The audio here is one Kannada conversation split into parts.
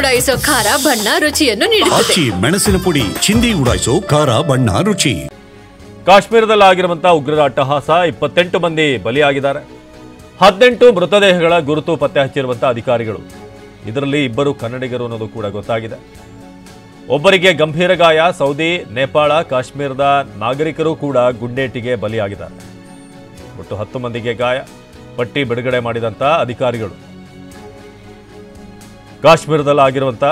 ಉಡಾಯಿಸೋ ಖಾರ ಬಣ್ಣ ರುಚಿಯನ್ನು ನೀಡುತ್ತದೆ. ಮೆಣಸಿನ ಪುಡಿ ಚಿಂದಿ ಉಡಾಯಿಸೋ ಖಾರ ಬಣ್ಣ ರುಚಿ. ಕಾಶ್ಮೀರದಲ್ಲಿ ಆಗಿರುವಂತಹ ಉಗ್ರರ ಅಟ್ಟಹಾಸ 28 ಮಂದಿ ಬಲಿಯಾಗಿದ್ದಾರೆ. 18 ಮೃತದೇಹಗಳ ಗುರುತು ಪತ್ತೆ ಹಚ್ಚಿರುವಂತಹ ಅಧಿಕಾರಿಗಳು. ಇದರಲ್ಲಿ 2 ಕನ್ನಡಿಗರು ಅನ್ನೋದು ಕೂಡ ಗೊತ್ತಾಗಿದೆ. ಒಬ್ಬರಿಗೆ ಗಂಭೀರ ಗಾಯ. ಸೌದಿ, ನೇಪಾಳ, ಕಾಶ್ಮೀರದ ನಾಗರಿಕರು ಕೂಡ ಗುಂಡೇಟಿಗೆ ಬಲಿಯಾಗಿದ್ದಾರೆ. ಒಟ್ಟು 10 ಮಂದಿಗೆ ಗಾಯ. ಪಟ್ಟಿ ಬಿಡುಗಡೆ ಮಾಡಿದಂಥ ಅಧಿಕಾರಿಗಳು. ಕಾಶ್ಮೀರದಲ್ಲಿ ಆಗಿರುವಂಥ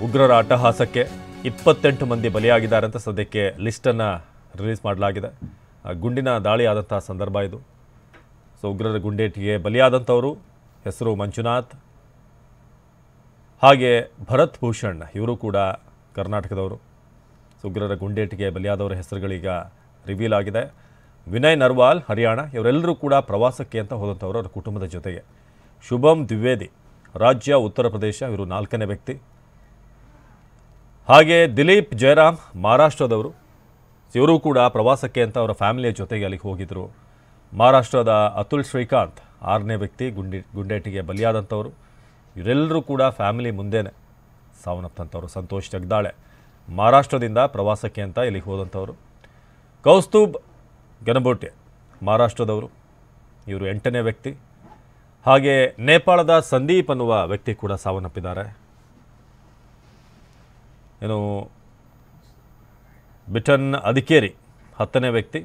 ಉಗ್ರರ ಅಟ್ಟಹಾಸಕ್ಕೆ 28 ಮಂದಿ ಬಲಿಯಾಗಿದ್ದಾರೆ ಅಂತ ಸದ್ಯಕ್ಕೆ ಲಿಸ್ಟನ್ನು ರಿಲೀಸ್ ಮಾಡಲಾಗಿದೆ. ಗುಂಡಿನ ದಾಳಿ ಆದಂಥ ಸಂದರ್ಭ ಇದು. ಸೊ ಉಗ್ರರ ಗುಂಡೇಟಿಗೆ ಬಲಿಯಾದಂಥವರು ಹೆಸರು ಮಂಜುನಾಥ್, ಹಾಗೆ ಭರತ್ ಭೂಷಣ್, ಇವರು ಕೂಡ ಕರ್ನಾಟಕದವರು. ಸೊ ಉಗ್ರರ ಗುಂಡೇಟಿಗೆ ಬಲಿಯಾದವರ ಹೆಸರುಗಳೀಗ ರಿವೀಲ್ ಆಗಿದೆ. ವಿನಯ್ ನರ್ವಾಲ್, ಹರಿಯಾಣ, ಇವರೆಲ್ಲರೂ ಕೂಡ ಪ್ರವಾಸಕ್ಕೆ ಅಂತ ಹೋದಂಥವರು ಅವರ ಕುಟುಂಬದ ಜೊತೆಗೆ. ಶುಭಂ ದ್ವಿವೇದಿ, ರಾಜ್ಯ ಉತ್ತರ ಪ್ರದೇಶ, ಇವರು 4ನೇ ವ್ಯಕ್ತಿ. ಹಾಗೆ ದಿಲೀಪ್ ಜಯರಾಮ್, ಮಹಾರಾಷ್ಟ್ರದವರು, ಇವರು ಕೂಡ ಪ್ರವಾಸಕ್ಕೆ ಅಂತ ಅವರ ಫ್ಯಾಮಿಲಿಯ ಜೊತೆಗೆ ಅಲ್ಲಿಗೆ ಹೋಗಿದ್ದರು. ಮಹಾರಾಷ್ಟ್ರದ ಅತುಲ್ ಶ್ರೀಕಾಂತ್ 6ನೇ ವ್ಯಕ್ತಿ, ಗುಂಡೇಟಿಗೆ ಬಲಿಯಾದಂಥವರು. ಇವರೆಲ್ಲರೂ ಕೂಡ ಫ್ಯಾಮಿಲಿ ಮುಂದೆನೇ ಸಾವನ್ನಪ್ಪಂಥವ್ರು. ಸಂತೋಷ್ ಜಗದಾಳೆ ಮಹಾರಾಷ್ಟ್ರದಿಂದ ಪ್ರವಾಸಕ್ಕೆ ಅಂತ ಇಲ್ಲಿಗೆ ಹೋದಂಥವರು. ಕೌಸ್ತುಬ್ ಗನಬೋಟೆ ಮಹಾರಾಷ್ಟ್ರದವರು, ಇವರು 8ನೇ ವ್ಯಕ್ತಿ. ಹಾಗೆ ನೇಪಾಳದ ಸಂದೀಪ್ ಅನ್ನುವ ವ್ಯಕ್ತಿ ಕೂಡ ಸಾವನ್ನಪ್ಪಿದ್ದಾರೆ. ಏನು ಬಿಟನ್ ಅಧಿಕೇರಿ 10ನೇ ವ್ಯಕ್ತಿ.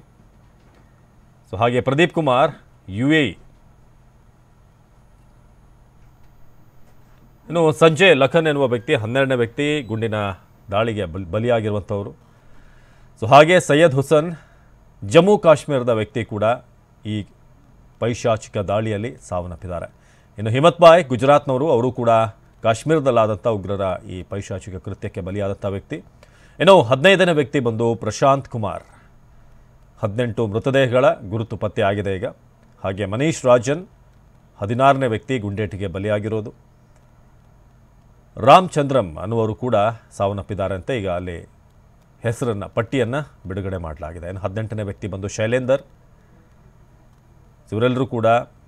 ಸೊ ಹಾಗೆ ಪ್ರದೀಪ್ ಕುಮಾರ್ UAE. ಇನ್ನು ಸಂಜಯ್ ಲಖನ್ ಎನ್ನುವ ವ್ಯಕ್ತಿ 12ನೇ ವ್ಯಕ್ತಿ, ಗುಂಡಿನ ದಾಳಿಗೆ ಬಲಿಯಾಗಿರುವಂಥವರು. ಸೊ ಹಾಗೆ ಸೈಯದ್ ಹುಸನ್ ಜಮ್ಮು ಕಾಶ್ಮೀರದ ವ್ಯಕ್ತಿ ಕೂಡ ಈ ಪೈಶಾಚಿಕ ದಾಳಿಯಲ್ಲಿ ಸಾವನ್ನಪ್ಪಿದ್ದಾರೆ. ಇನ್ನು ಹಿಮತ್ ಬಾಯ್ ಗುಜರಾತ್ನವರು, ಅವರು ಕೂಡ ಕಾಶ್ಮೀರದಲ್ಲಾದಂಥ ಉಗ್ರರ ಈ ಪೈಶಾಚಿಕ ಕೃತ್ಯಕ್ಕೆ ಬಲಿಯಾದಂಥ ವ್ಯಕ್ತಿ. ಇನ್ನು 15ನೇ ವ್ಯಕ್ತಿ ಬಂದು ಪ್ರಶಾಂತ್ ಕುಮಾರ್. 18 ಮೃತದೇಹಗಳ ಗುರುತು ಪತ್ತೆ ಆಗಿದೆ ಈಗ. ಹಾಗೆ ಮನೀಶ್ ರಾಜನ್ 16ನೇ ವ್ಯಕ್ತಿ ಗುಂಡೇಟಿಗೆ ಬಲಿಯಾಗಿರೋದು. ರಾಮಚಂದ್ರಂ ಅನ್ನುವರು ಕೂಡ ಸಾವನ್ನಪ್ಪಿದ್ದಾರೆ ಅಂತ ಈಗ ಅಲ್ಲಿ ಹೆಸರನ್ನು ಪಟ್ಟಿಯನ್ನು ಬಿಡುಗಡೆ ಮಾಡಲಾಗಿದೆ. ಇನ್ನು 18ನೇ ವ್ಯಕ್ತಿ ಬಂದು ಶೈಲೇಂದರ್. ಇವರೆಲ್ಲರೂ ಕೂಡ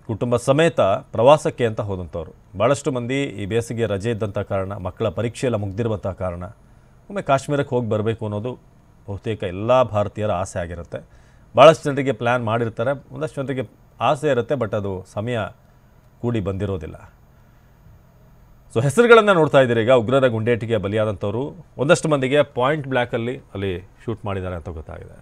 ಕುಟುಂಬ ಸಮೇತ ಪ್ರವಾಸಕ್ಕೆ ಅಂತ ಹೋದಂಥವ್ರು. ಭಾಳಷ್ಟು ಮಂದಿ ಈ ಬೇಸಿಗೆ ರಜೆ ಇದ್ದಂಥ ಕಾರಣ, ಮಕ್ಕಳ ಪರೀಕ್ಷೆ ಎಲ್ಲ ಮುಗ್ದಿರುವಂಥ ಕಾರಣ ಒಮ್ಮೆ ಕಾಶ್ಮೀರಕ್ಕೆ ಹೋಗಿ ಬರಬೇಕು ಅನ್ನೋದು ಬಹುತೇಕ ಎಲ್ಲ ಭಾರತೀಯರ ಆಸೆ ಆಗಿರುತ್ತೆ. ಭಾಳಷ್ಟು ಜನರಿಗೆ ಪ್ಲ್ಯಾನ್ ಮಾಡಿರ್ತಾರೆ, ಒಂದಷ್ಟು ಜನರಿಗೆ ಆಸೆ ಇರುತ್ತೆ, ಬಟ್ ಅದು ಸಮಯ ಕೂಡಿ ಬಂದಿರೋದಿಲ್ಲ. ಸೊ ಹೆಸರುಗಳನ್ನು ನೋಡ್ತಾ ಇದ್ದೀರಿ ಈಗ. ಉಗ್ರರ ಗುಂಡೇಟಿಗೆ ಬಲಿಯಾದಂಥವ್ರು ಒಂದಷ್ಟು ಮಂದಿಗೆ ಪಾಯಿಂಟ್ ಬ್ಲ್ಯಾಕಲ್ಲಿ ಅಲ್ಲಿ ಶೂಟ್ ಮಾಡಿದ್ದಾರೆ ಅಂತ ಗೊತ್ತಾಗಿದೆ.